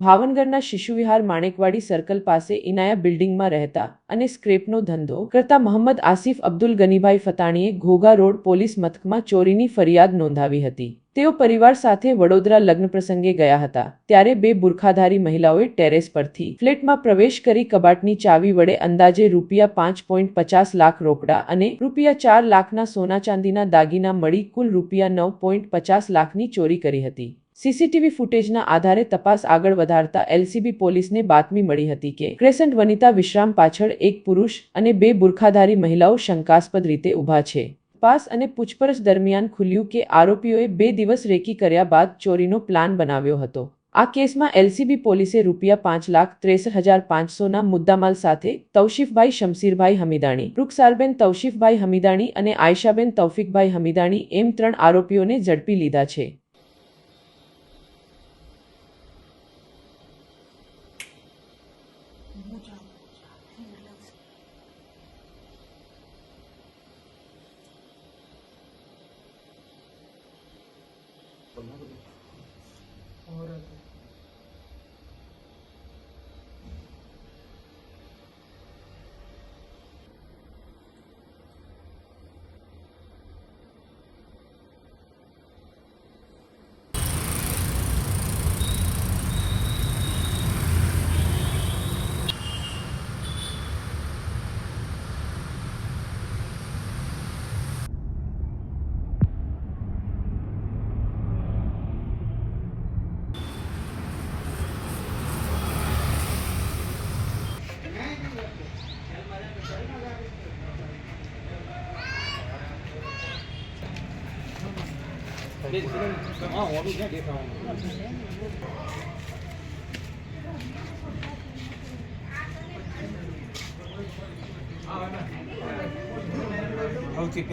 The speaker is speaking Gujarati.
ભાવનગરના શિશુવિહાર માણેકવાડી સર્કલ પાસે ઇનાયા બિલ્ડિંગમાં રહેતા અને સ્ક્રેપનો ધંધો કરતા મોહમ્મદ આસિફ અબ્દુલ ગનીભાઈ ફતાણીએ ઘોઘા રોડ પોલીસ મથકમાં ચોરીની ફરિયાદ નોંધાવી હતી। તેઓ પરિવાર સાથે વડોદરા લગ્ન પ્રસંગે ગયા હતા ત્યારે બે બુરખાધારી મહિલાઓએ ટેરેસ પરથી ફ્લેટમાં પ્રવેશ કરી કબાટની ચાવી વડે અંદાજે ₹5.50 લાખ રોકડા અને ₹4 લાખના સોના ચાંદીના દાગીના મળી કુલ ₹9.50 લાખની ચોરી કરી હતી। સીસીટીવી ફૂટેજના આધારે તપાસ આગળ વધારતા એલસીબી પોલીસને બાતમી મળી હતી કે ક્રેસન્ટ વનિતા વિશ્રામ પાછળ એક પુરુષ અને બે બુરખાધારી મહિલાઓ શંકાસ્પદ રીતે ઊભા છે। તપાસ અને પૂછપરછ દરમિયાન ખુલ્યું કે આરોપીઓએ 2 દિવસ રેકી કર્યા બાદ ચોરીનો પ્લાન બનાવ્યો હતો। આ કેસમાં એલસીબી પોલીસે ₹5,63,500ના મુદ્દામાલ સાથે તૌશીફભાઈ શમશીરભાઈ હમીદાણી, રૂખસારબેન તૌશીફભાઈ હમીદાણી અને આયશાબેન તૌફીકભાઈ હમીદાણી એમ 3 આરોપીઓને ઝડપી લીધા છે। Okay.